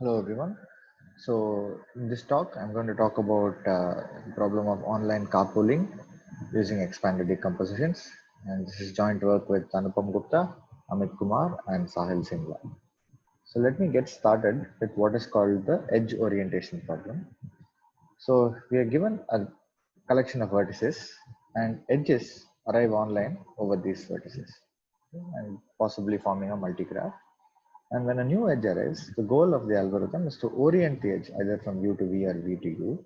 Hello everyone. So in this talk, I'm going to talk about the problem of online carpooling using expanded decompositions. And this is joint work with Anupam Gupta, Amit Kumar, and Sahil Simla. So let me get started with what is called the edge orientation problem. So we are given a collection of vertices, and edges arrive online over these vertices, and possibly forming a multigraph. And when a new edge arrives, the goal of the algorithm is to orient the edge either from U to V or V to U.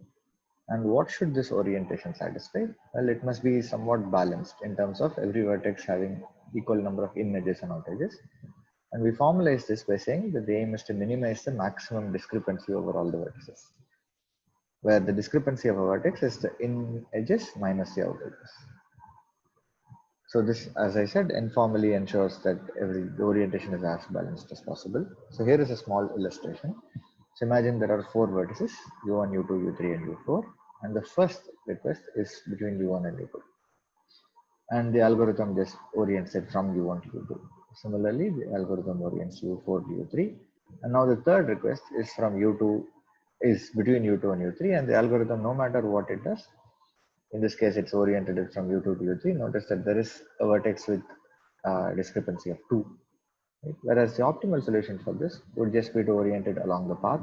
And what should this orientation satisfy? Well, it must be somewhat balanced in terms of every vertex having equal number of in edges and out edges. And we formalize this by saying that the aim is to minimize the maximum discrepancy over all the vertices, where the discrepancy of a vertex is the in edges minus the out edges. So this, as I said, informally ensures that the orientation is as balanced as possible. So here is a small illustration. So imagine there are four vertices, U1, U2, U3, and U4. And the first request is between U1 and U2. And the algorithm just orients it from U1 to U2. Similarly, the algorithm orients U4 to U3. And now the third request is from U2, is between U2 and U3. And the algorithm, no matter what it does, in this case, it's oriented it from U2 to U3. Notice that there is a vertex with discrepancy of 2. Right? Whereas the optimal solution for this would just be to orient it along the path,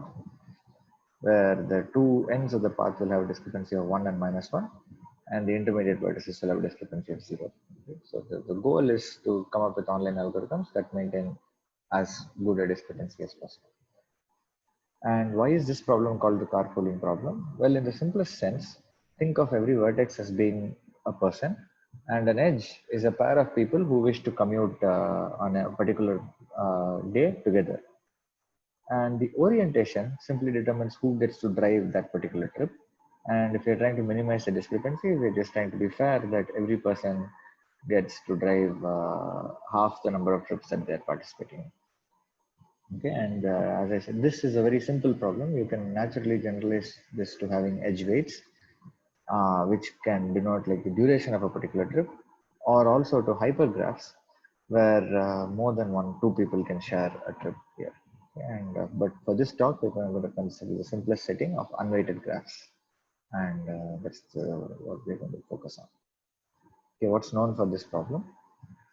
where the two ends of the path will have a discrepancy of 1 and minus 1, and the intermediate vertices will have a discrepancy of 0. Okay? So the goal is to come up with online algorithms that maintain as good a discrepancy as possible. And why is this problem called the carpooling problem? Well, in the simplest sense, think of every vertex as being a person, and an edge is a pair of people who wish to commute on a particular day together. And the orientation simply determines who gets to drive that particular trip. And if you're trying to minimize the discrepancy, we're just trying to be fair that every person gets to drive half the number of trips that they're participating in. Okay, and as I said, this is a very simple problem. You can naturally generalize this to having edge weights, which can denote like the duration of a particular trip, or also to hypergraphs, where more than two people can share a trip here. Okay, and but for this talk, we're going to consider the simplest setting of unweighted graphs, and that's what we're going to focus on. Okay, what's known for this problem?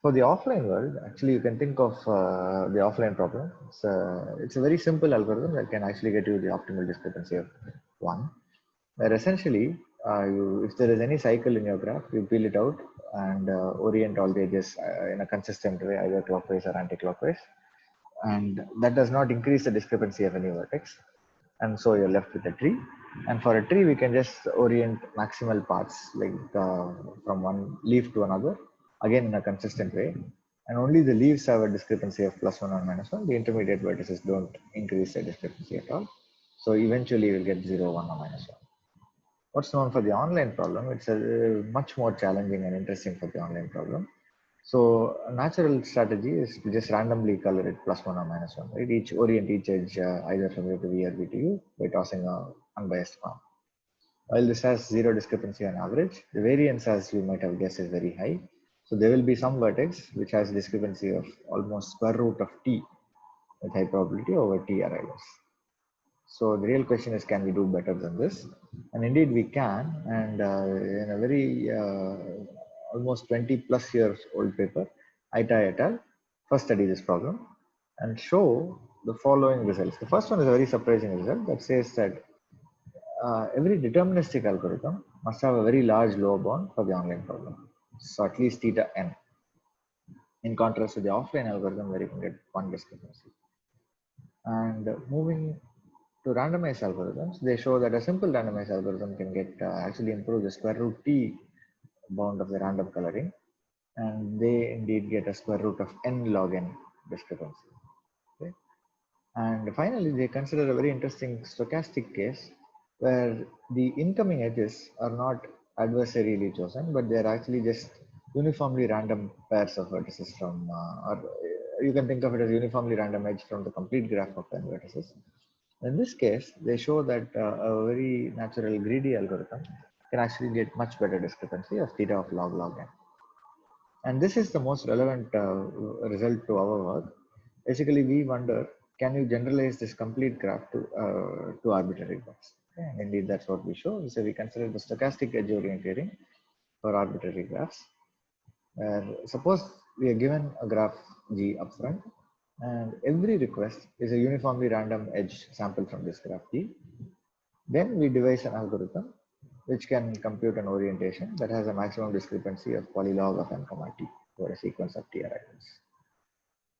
For the offline world, actually, you can think of the offline problem. It's a very simple algorithm that can actually get you the optimal discrepancy of 1, where essentially, if there is any cycle in your graph, you peel it out and orient all the edges in a consistent way, either clockwise or anti-clockwise. And that does not increase the discrepancy of any vertex. And so you're left with a tree. And for a tree, we can just orient maximal paths, like from one leaf to another, again in a consistent way. And only the leaves have a discrepancy of +1 or -1. The intermediate vertices don't increase the discrepancy at all. So eventually you'll get 0, 1, or -1. What's known for the online problem? It's much more challenging and interesting for the online problem. So a natural strategy is to just randomly color it +1 or -1, right? Orient each edge either from U to V or V to U by tossing a unbiased form. While this has zero discrepancy on average, the variance, as you might have guessed, is very high. So there will be some vertex which has a discrepancy of almost square root of t with high probability over t arrivals. So the real question is, can we do better than this? And indeed we can. And in a very almost 20 plus years old paper, Aita et al. First study this problem and show the following results. The first one is a very surprising result that says that every deterministic algorithm must have a very large lower bound for the online problem. So at least theta n, in contrast to the offline algorithm where you can get one discrepancy. And moving to randomized algorithms, they show that a simple randomized algorithm can get actually improve the square root t bound of the random coloring, and they indeed get a square root of n log n discrepancy. Okay? And finally, they consider a very interesting stochastic case where the incoming edges are not adversarially chosen, but they are actually just uniformly random pairs of vertices from, or you can think of it as uniformly random edge from the complete graph of 10 vertices. In this case, they show that a very natural greedy algorithm can actually get much better discrepancy of theta of log n. And this is the most relevant result to our work. Basically, we wonder can you generalize this complete graph to arbitrary graphs? Okay, and indeed, that's what we show. So we consider the stochastic edge orientation for arbitrary graphs. Suppose we are given a graph G upfront, and every request is a uniformly random edge sample from this graph G. Then we devise an algorithm which can compute an orientation that has a maximum discrepancy of polylog of n comma t for a sequence of t arrivals.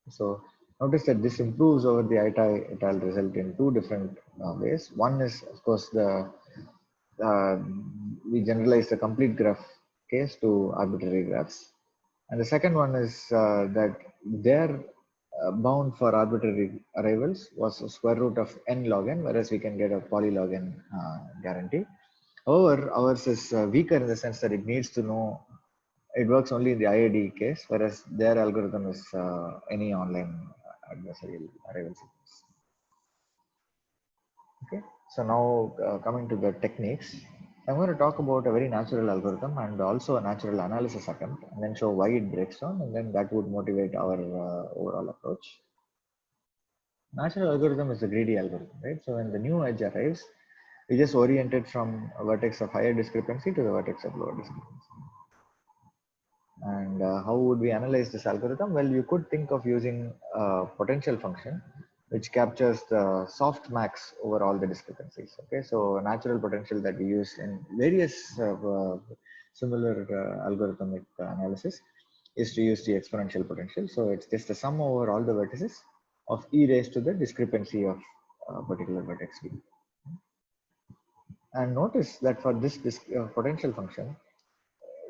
So notice that this improves over the Aitai et al. Result in two different ways. One is, of course, uh, we generalize the complete graph case to arbitrary graphs. And the second one is that their bound for arbitrary arrivals was a square root of n log n, whereas we can get a polylog n guarantee. However, ours is weaker in the sense that it needs to know, it works only in the IID case, whereas their algorithm is any online adversarial arrival sequence. Okay, so now coming to the techniques, I'm going to talk about a very natural algorithm and also a natural analysis attempt, and then show why it breaks down, and then that would motivate our overall approach. Natural algorithm is the greedy algorithm, right? So when the new edge arrives, we just orient it from a vertex of higher discrepancy to the vertex of lower discrepancy. And how would we analyze this algorithm? Well, you could think of using a potential function which captures the soft max over all the discrepancies. Okay, so natural potential that we use in various similar algorithmic analysis is to use the exponential potential. So it's just the sum over all the vertices of e raised to the discrepancy of a particular vertex v. And notice that for this potential function,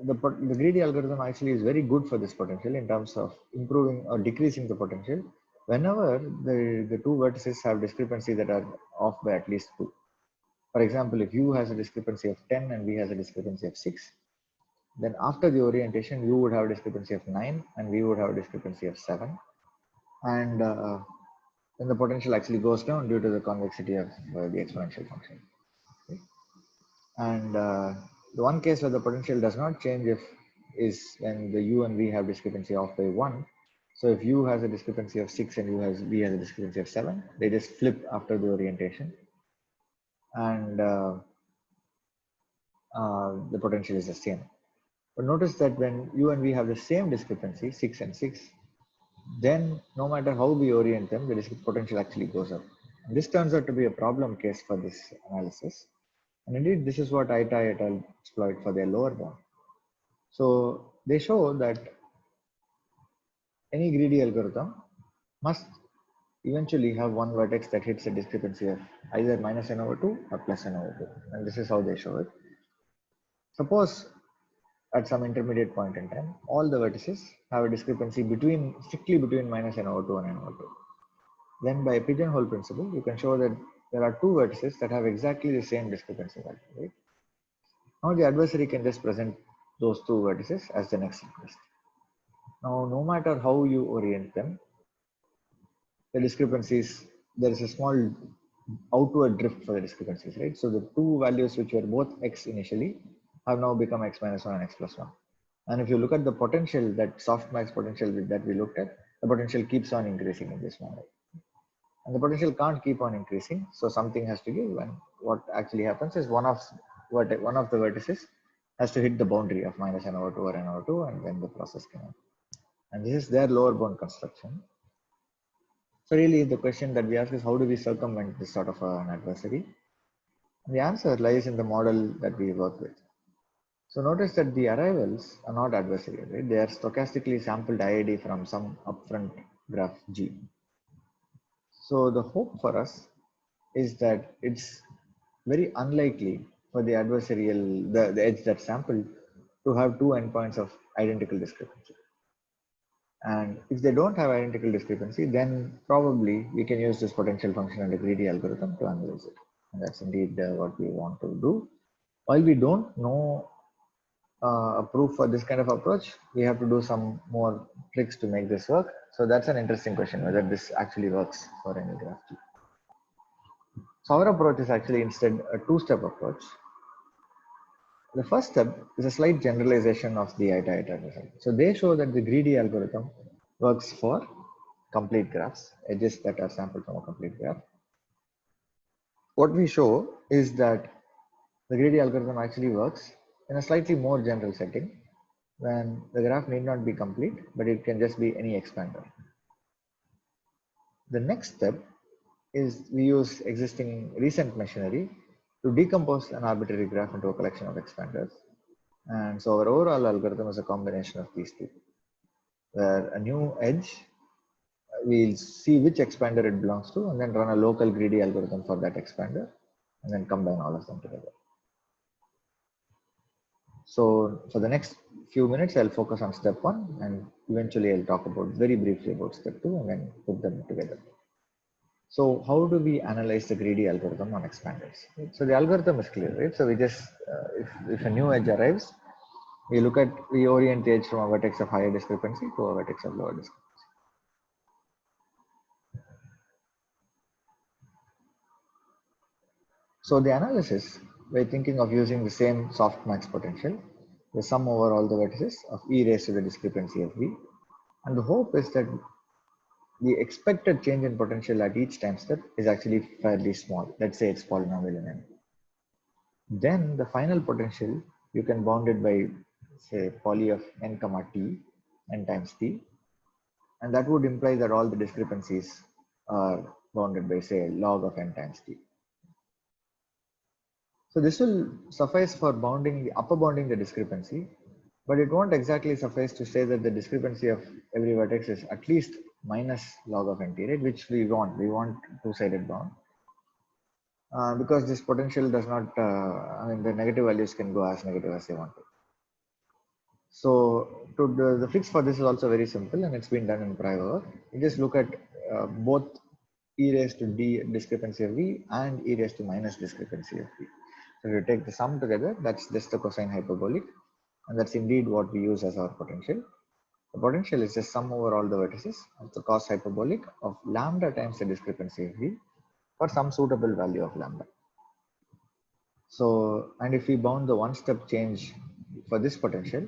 the greedy algorithm actually is very good for this potential in terms of improving or decreasing the potential whenever the two vertices have discrepancy that are off by at least 2. For example, if u has a discrepancy of 10 and v has a discrepancy of 6, then after the orientation, u would have a discrepancy of 9 and v would have a discrepancy of 7. And then the potential actually goes down due to the convexity of the exponential function. Okay? And the one case where the potential does not change is when the u and v have discrepancy off by 1. So if u has a discrepancy of 6 and v has a discrepancy of 7, they just flip after the orientation, and the potential is the same. But notice that when u and v have the same discrepancy, 6 and 6, then no matter how we orient them, the potential actually goes up. And this turns out to be a problem case for this analysis. And indeed, this is what Aitai et al. Exploit for their lower bound. So they show that any greedy algorithm must eventually have one vertex that hits a discrepancy of either minus n over 2 or plus n over 2. And this is how they show it. Suppose at some intermediate point in time, all the vertices have a discrepancy strictly between minus n over 2 and n over 2. Then by pigeonhole principle, you can show that there are two vertices that have exactly the same discrepancy value, right? Now the adversary can just present those two vertices as the next request. Now, no matter how you orient them, the discrepancies, there is a small outward drift for the discrepancies, right? So the two values which were both x initially have now become x minus 1 and x plus 1. And if you look at the potential, that softmax potential that we looked at, the potential keeps on increasing in this manner. And the potential can't keep on increasing, so something has to give. And what actually happens is one of the vertices has to hit the boundary of minus n over 2 or n over 2, and then the process can happen. And this is their lower bound construction. So really the question that we ask is, how do we circumvent this sort of an adversary? And the answer lies in the model that we work with. So notice that the arrivals are not adversarial, right? They are stochastically sampled IID from some upfront graph G. So the hope for us is that it's very unlikely for the adversarial, the edge that's sampled, to have two endpoints of identical discrepancy. And if they don't have identical discrepancy, then probably we can use this potential function and a greedy algorithm to analyze it. And that's indeed what we want to do. While we don't know a proof for this kind of approach, we have to do some more tricks to make this work. So that's an interesting question, whether this actually works for any graph G. So our approach is actually instead a two-step approach. The first step is a slight generalization of the Aitai result. So they show that the greedy algorithm works for complete graphs, edges that are sampled from a complete graph. What we show is that the greedy algorithm actually works in a slightly more general setting when the graph need not be complete, but it can just be any expander. The next step is we use existing recent machinery to decompose an arbitrary graph into a collection of expanders. And so our overall algorithm is a combination of these two, where a new edge, we'll see which expander it belongs to and then run a local greedy algorithm for that expander and then combine all of them together. So for the next few minutes, I'll focus on step one and eventually I'll talk about very briefly about step two and then put them together. So how do we analyze the greedy algorithm on expanders? So the algorithm is clear, right? So we just, if a new edge arrives, we orient the edge from a vertex of higher discrepancy to a vertex of lower discrepancy. So the analysis, we're thinking of using the same softmax potential, the sum over all the vertices of e raised to the discrepancy of v. And the hope is that the expected change in potential at each time step is actually fairly small. Let's say it's polynomial in n. Then the final potential, you can bound it by say poly of n comma t, n times t. And that would imply that all the discrepancies are bounded by say log of n times t. So this will suffice for upper bounding the discrepancy, but it won't exactly suffice to say that the discrepancy of every vertex is at least minus log of nt, right? Which we want. We want two-sided bound. Because this potential does not, I mean, the negative values can go as negative as they want to. So the fix for this is also very simple and it's been done in prior work. You just look at both e raised to d discrepancy of v and e raised to minus discrepancy of v. So if you take the sum together, that's just the cosine hyperbolic, and that's indeed what we use as our potential. The potential is just sum over all the vertices of the cos hyperbolic of lambda times the discrepancy of v for some suitable value of lambda. So, and if we bound the one-step change for this potential,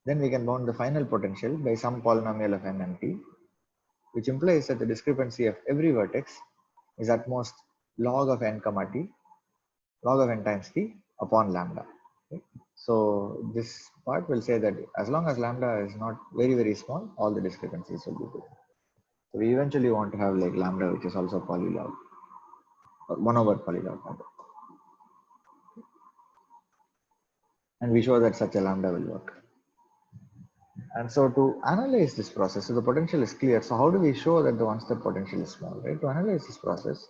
then we can bound the final potential by some polynomial of n and t, which implies that the discrepancy of every vertex is at most log of n comma t, log of n times t upon lambda. Okay? So this part will say that as long as lambda is not very, very small, all the discrepancies will be good. So we eventually want to have like lambda, which is also polylog, or 1 over polylog number. And we show that such a lambda will work. And so to analyze this process, so the potential is clear. So how do we show that the one-step potential is small, right? To analyze this process,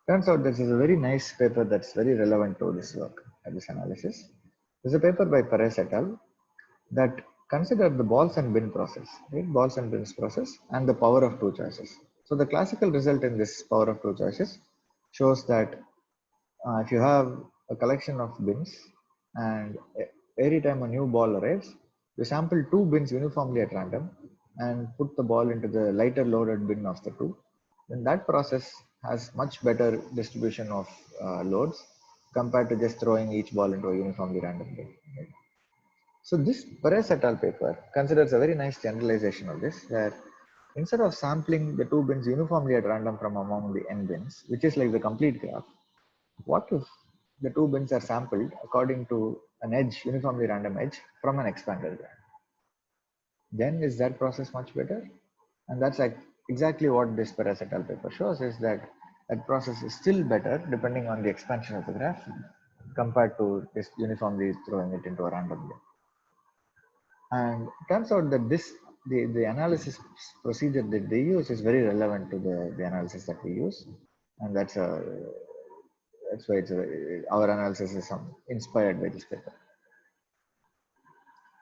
turns out this is a very nice paper that's very relevant to this work and this analysis. There's a paper by Perez et al. That consider the balls and bin process, right? Balls and bins process and the power of two choices. So the classical result in this power of two choices shows that if you have a collection of bins and every time a new ball arrives, you sample two bins uniformly at random and put the ball into the lighter loaded bin of the two, then that process has much better distribution of loads compared to just throwing each ball into a uniformly random bin. Right? So this Perez et al. Paper considers a very nice generalization of this, where instead of sampling the two bins uniformly at random from among the n bins, which is like the complete graph, what if the two bins are sampled according to an edge, uniformly random edge from an expander graph? Then is that process much better? And that's like exactly what this Perez et al. Paper shows, is that that process is still better depending on the expansion of the graph compared to just uniformly throwing it into a random bin. And it turns out that the analysis procedure that they use is very relevant to the analysis that we use, and that's why our analysis is inspired by this paper.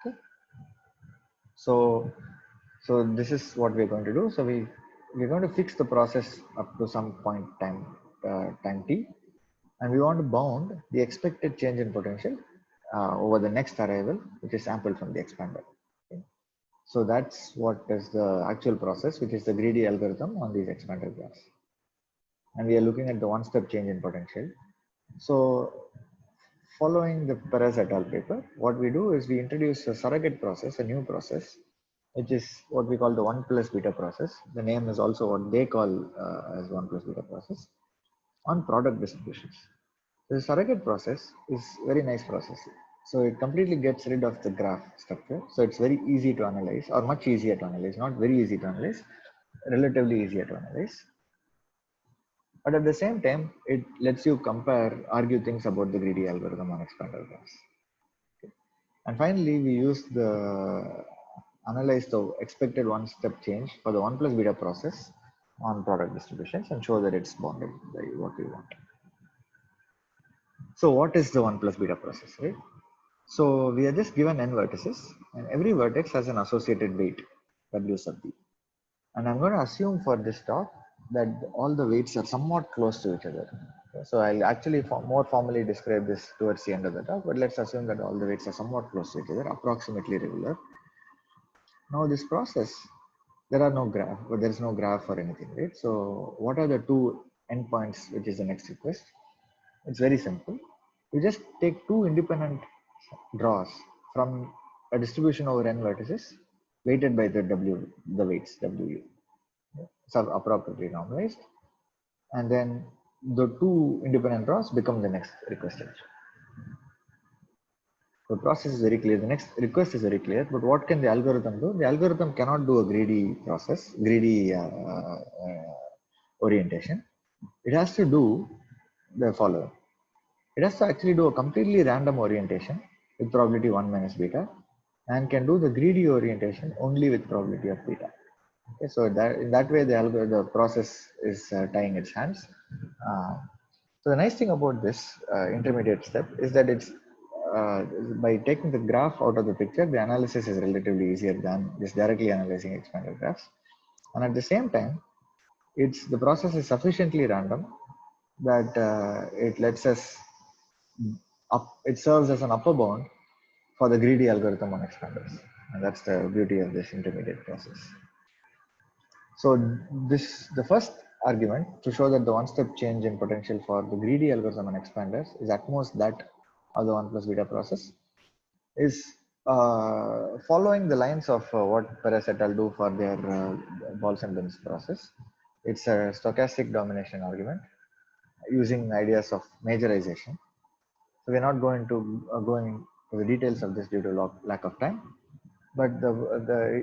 Okay. So this is what we're going to do. So we're going to fix the process up to some point time t, and we want to bound the expected change in potential over the next arrival, which is sampled from the expander. Okay. So that's what is the actual process, which is the greedy algorithm on these expander graphs. And we are looking at the one-step change in potential. So following the Perez et al. Paper, what we do is we introduce a surrogate process, a new process which is what we call the 1 plus beta process. The name is also what they call as 1 plus beta process on product distributions. The surrogate process is very nice process. So it completely gets rid of the graph structure. So it's very easy to analyze, or much easier to analyze, not very easy to analyze, relatively easier to analyze. But at the same time, it lets you compare, argue things about the greedy algorithm on expander graphs. Okay. And finally, we use the analyze the expected one step change for the 1 plus beta process on product distributions and show that it's bounded by what we want. So what is the 1 plus beta process, right? So we are just given n vertices, and every vertex has an associated weight, W sub b. And I'm going to assume for this talk that all the weights are somewhat close to each other. Okay, so I'll actually more formally describe this towards the end of the talk, but let's assume that all the weights are somewhat close to each other, approximately regular. Now this process, there are no graph, but there is no graph or anything, right? So what are the two endpoints, which is the next request? It's very simple. You just take two independent draws from a distribution over n vertices weighted by the W, the weights WU. So appropriately normalized. And then the two independent draws become the next request edge. The process is very clear. The next request is very clear. But what can the algorithm do? The algorithm cannot do a greedy process, greedy orientation. It has to do the following. It has to actually do a completely random orientation with probability 1 minus beta, and can do the greedy orientation only with probability of beta. Okay, so that in that way the process is tying its hands. So the nice thing about this intermediate step is that it's by taking the graph out of the picture, the analysis is relatively easier than just directly analyzing expanded graphs. And at the same time, the process is sufficiently random that it lets us it serves as an upper bound for the greedy algorithm on expanders. And that's the beauty of this intermediate process. So the first argument to show that the one-step change in potential for the greedy algorithm on expanders is at most that of the 1 plus beta process is following the lines of what Perez et al. Do for their balls and bins process. It's a stochastic domination argument using ideas of majorization. So we're not going to go into the details of this due to lack of time. But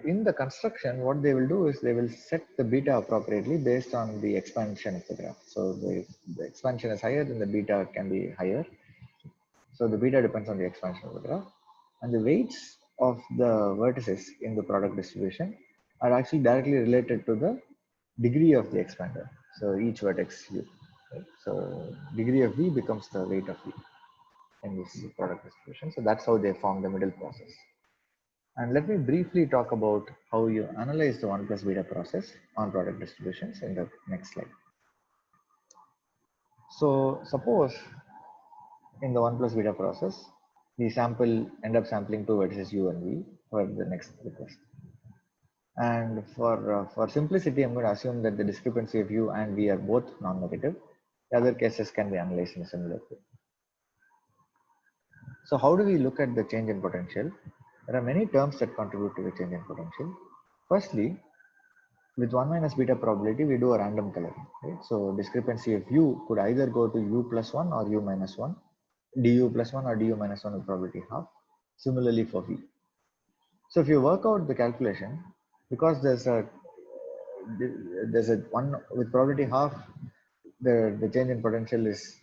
in the construction, what they will do is they will set the beta appropriately based on the expansion of the graph. So the expansion is higher, then the beta can be higher. So the beta depends on the expansion of the graph. And the weights of the vertices in the product distribution are actually directly related to the degree of the expander. So each vertex U. Right? So degree of V becomes the weight of V in this product distribution. So that's how they form the middle process. And let me briefly talk about how you analyze the 1 plus beta process on product distributions in the next slide. So suppose in the 1 plus beta process, we end up sampling two vertices U and V for the next request. And for simplicity, I'm going to assume that the discrepancy of U and V are both non-negative. The other cases can be analyzed in a similar way. So how do we look at the change in potential? There are many terms that contribute to the change in potential. Firstly, with 1 minus beta probability, we do a random color. Right? So discrepancy of U could either go to U plus 1 or U minus 1, DU plus 1 or DU minus 1 with probability half. Similarly for V. So if you work out the calculation, because there's a one with probability half, the change in potential is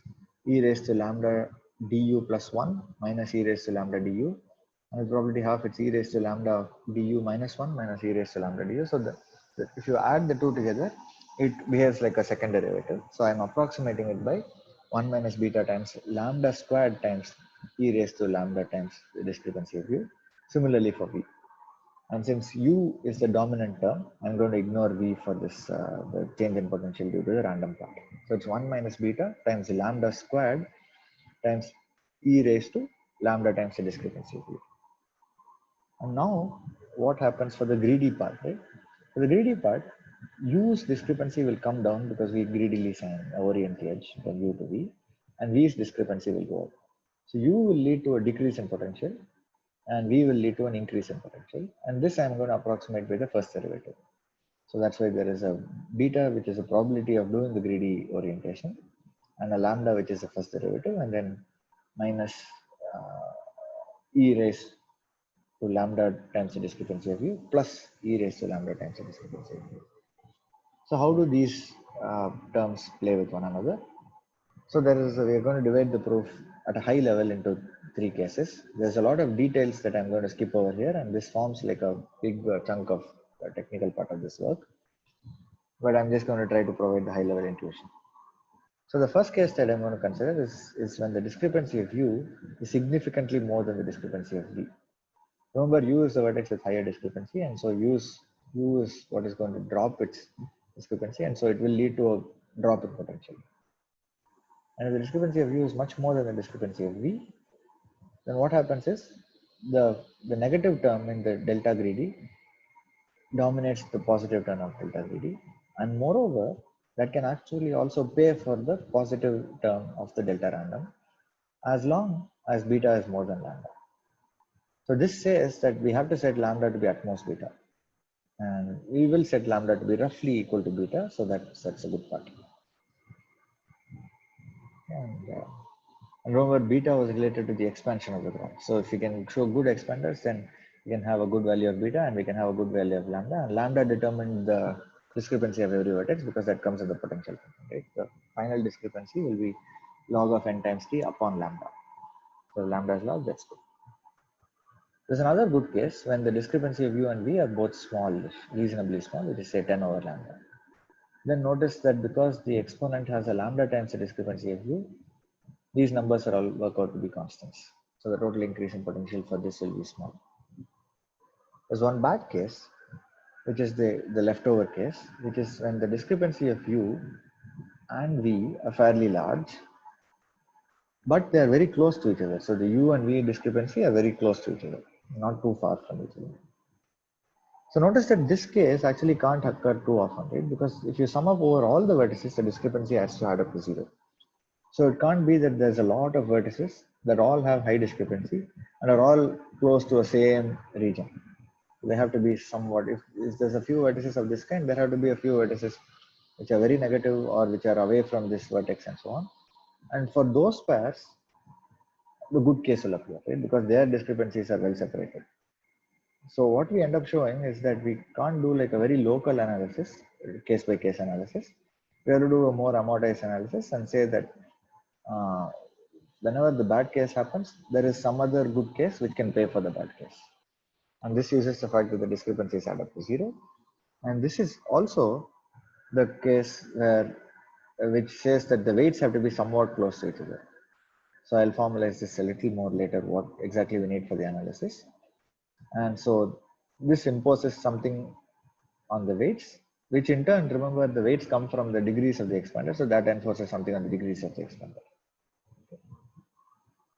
e raised to lambda du plus 1 minus e raised to lambda du. And with probability half, it's e raised to lambda du minus 1 minus e raised to lambda du. So if you add the two together, it behaves like a second derivative. So I'm approximating it by 1 minus beta times lambda squared times e raised to lambda times the discrepancy of u. Similarly for v. And since u is the dominant term, I'm going to ignore v for this the change in potential due to the random part. So it's 1 minus beta times lambda squared times e raised to lambda times the discrepancy of u. And now what happens for the greedy part, right? For the greedy part, u's discrepancy will come down because we greedily orient the edge from u to v, and v's discrepancy will go up. So u will lead to a decrease in potential, and V will lead to an increase in potential. And this I'm going to approximate by the first derivative. So that's why there is a beta, which is a probability of doing the greedy orientation, and a lambda, which is the first derivative, and then minus e raised to lambda times the discrepancy of u plus e raised to lambda times the discrepancy of u. So how do these terms play with one another? So we are going to divide the proof at a high level into three cases. There's a lot of details that I'm going to skip over here, and this forms like a big chunk of the technical part of this work. But I'm just going to try to provide the high level intuition. So the first case that I'm going to consider is when the discrepancy of u is significantly more than the discrepancy of v. Remember, u is the vertex with higher discrepancy, and so u is what is going to drop its discrepancy, and so it will lead to a drop in potential. And if the discrepancy of u is much more than the discrepancy of v, then what happens is the negative term in the delta greedy dominates the positive term of delta greedy, and moreover, that can actually also pay for the positive term of the delta random as long as beta is more than lambda. So this says that we have to set lambda to be at most beta, and we will set lambda to be roughly equal to beta, so that's a good part. And remember, beta was related to the expansion of the graph. So if we can show good expanders, then we can have a good value of beta and we can have a good value of lambda. And lambda determines the discrepancy of every vertex because that comes in the potential function, right? The final discrepancy will be log of n times t upon lambda. So lambda is log, that's good. There's another good case when the discrepancy of u and v are both small, reasonably small, which is say 10 over lambda. Then notice that because the exponent has a lambda times the discrepancy of u, these numbers are all work out to be constants. So the total increase in potential for this will be small. There's one bad case, which is the leftover case, which is when the discrepancy of u and v are fairly large, but they are very close to each other. So the u and v discrepancy are very close to each other, not too far from each other. So notice that this case actually can't occur too often, right? Because if you sum up over all the vertices, the discrepancy has to add up to 0. So it can't be that there's a lot of vertices that all have high discrepancy and are all close to a same region. They have to be somewhat, if there's a few vertices of this kind, there have to be a few vertices which are very negative or which are away from this vertex and so on. And for those pairs, the good case will appear, right? Because their discrepancies are well separated. So what we end up showing is that we can't do like a very local analysis, case by case analysis. We have to do a more amortized analysis and say that whenever the bad case happens, there is some other good case which can pay for the bad case. And this uses the fact that the discrepancies add up to 0. And this is also the case where which says that the weights have to be somewhat close to each other. So I'll formalize this a little more later, what exactly we need for the analysis. And so this imposes something on the weights, which in turn, remember, the weights come from the degrees of the expander. So that enforces something on the degrees of the expander.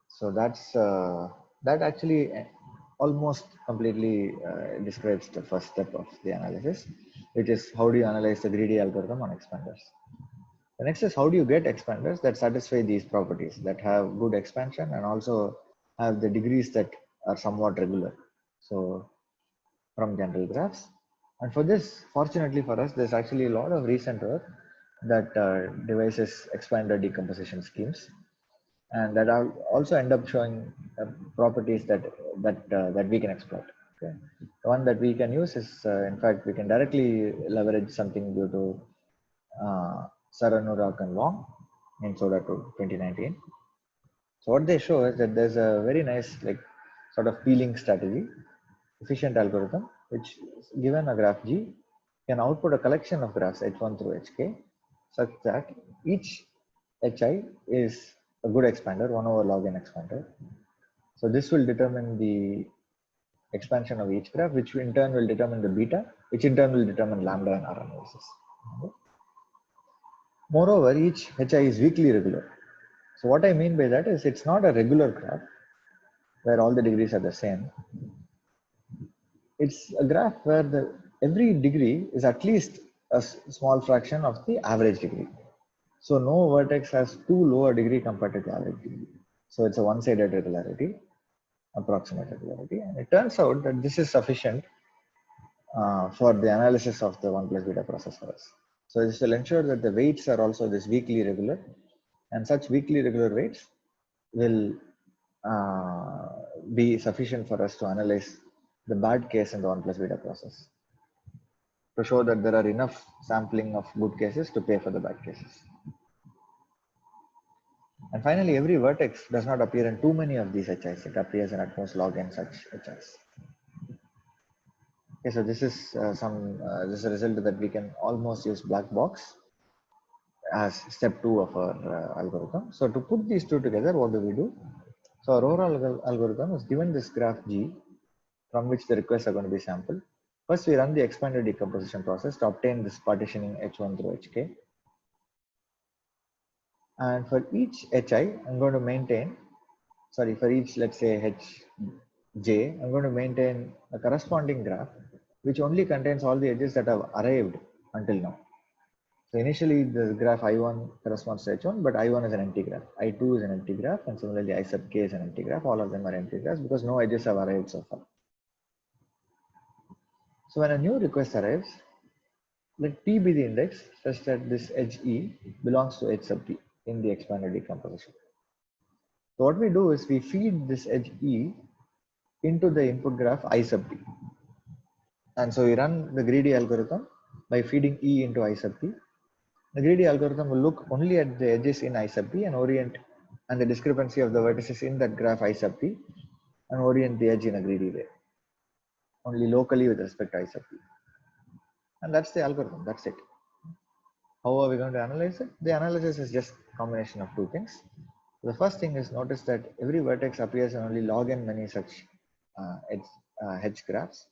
So that actually almost completely describes the first step of the analysis, which is how do you analyze the greedy algorithm on expanders. The next is how do you get expanders that satisfy these properties, that have good expansion and also have the degrees that are somewhat regular. So from general graphs. And for this, fortunately for us, there's actually a lot of recent work that devises expander decomposition schemes, and that also end up showing properties that we can exploit. Okay. The one that we can use is, in fact, we can directly leverage something due to Saranurak and Wong in SODA 2019. So what they show is that there's a very nice sort of peeling strategy, efficient algorithm, which given a graph G can output a collection of graphs H1 through Hk such that each Hi is a good expander, 1 over log n expander. So this will determine the expansion of each graph, which in turn will determine the beta, which in turn will determine lambda in our analysis. Moreover, each Hi is weakly regular. So what I mean by that is it's not a regular graph where all the degrees are the same. It's a graph where every degree is at least a small fraction of the average degree. So no vertex has too low a degree compared to the average degree. So it's a one-sided regularity. approximate regularity. And it turns out that this is sufficient for the analysis of the 1 plus beta process for us. So this will ensure that the weights are also this weakly regular, and such weakly regular weights will be sufficient for us to analyze the bad case in the 1 plus beta process, to show that there are enough sampling of good cases to pay for the bad cases. And finally, every vertex does not appear in too many of these HIs. It appears in at most log n such HIs. Okay, so this is this is a result that we can almost use black box as step 2 of our algorithm. So to put these two together, what do? So our overall algorithm is given this graph G from which the requests are going to be sampled. First, we run the expanded decomposition process to obtain this partitioning H1 through Hk. And for each Hi, I'm going to maintain, sorry, for each, let's say Hj, I'm going to maintain a corresponding graph which only contains all the edges that have arrived until now. So initially the graph I1 corresponds to H1, but I1 is an empty graph, I2 is an empty graph, and similarly I sub k is an empty graph. All of them are empty graphs because no edges have arrived so far. So when a new request arrives, let P be the index such that this edge E belongs to H sub P in the expanded decomposition. So what we do is we feed this edge E into the input graph I sub P. And so we run the greedy algorithm by feeding E into I sub P. The greedy algorithm will look only at the edges in I sub P and orient and the discrepancy of the vertices in that graph I sub P and orient the edge in a greedy way, only locally with respect to I sub P. And that's the algorithm, that's it. How are we going to analyze it? The analysis is just a combination of two things. The first thing is notice that every vertex appears in only log n many such hedge graphs.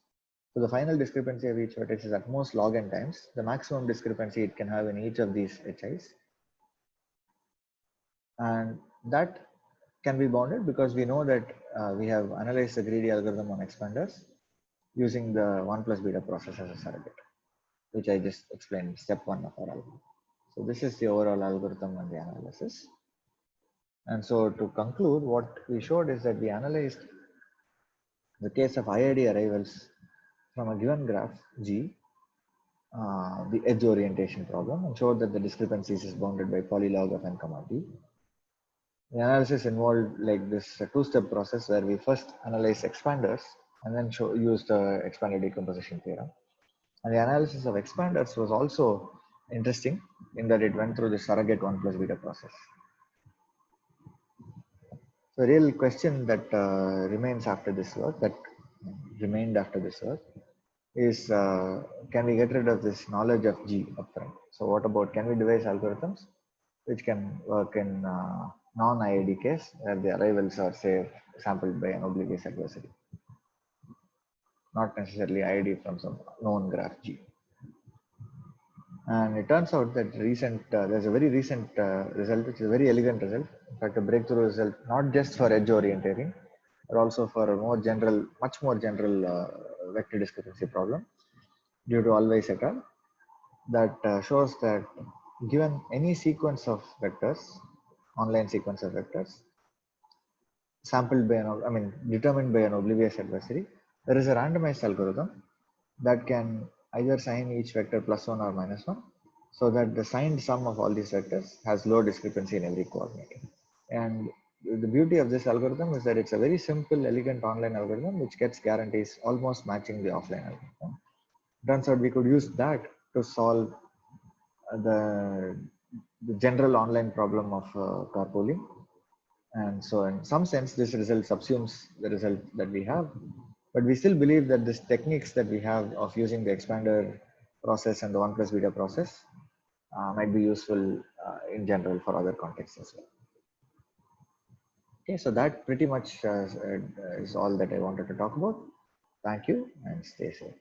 So the final discrepancy of each vertex is at most log n times the maximum discrepancy it can have in each of these HIs. And that can be bounded because we know that we have analyzed the greedy algorithm on expanders using the 1 plus beta process as a surrogate, which I just explained step 1 of our algorithm. So this is the overall algorithm and the analysis. And so to conclude, what we showed is that we analyzed the case of IID arrivals from a given graph G, the edge orientation problem, and showed that the discrepancies is bounded by polylog of n comma t. The analysis involved like this two-step process where we first analyze expanders and then use the expanded decomposition theorem. And the analysis of expanders was also interesting in that it went through the surrogate 1 plus beta process. The real question that remained after this work is can we get rid of this knowledge of G upfront? So what about, can we devise algorithms which can work in non-IID case where the arrivals are say sampled by an oblivious adversary, not necessarily IID from some known graph G. And it turns out that there's a very recent result, which is a very elegant result. In fact, a breakthrough result, not just for edge orienteering, but also for a much more general vector discrepancy problem due to Always et al. That shows that given any sequence of vectors, online sequence of vectors, determined by an oblivious adversary, there is a randomized algorithm that can either sign each vector +1 or -1, so that the signed sum of all these vectors has low discrepancy in every coordinate. And the beauty of this algorithm is that it's a very simple, elegant online algorithm which gets guarantees almost matching the offline algorithm. Turns out we could use that to solve the general online problem of carpooling. And so in some sense, this result subsumes the result that we have. But we still believe that these techniques that we have of using the expander process and the 1 plus beta process might be useful in general for other contexts as well. Okay, so that pretty much is all that I wanted to talk about. Thank you and stay safe.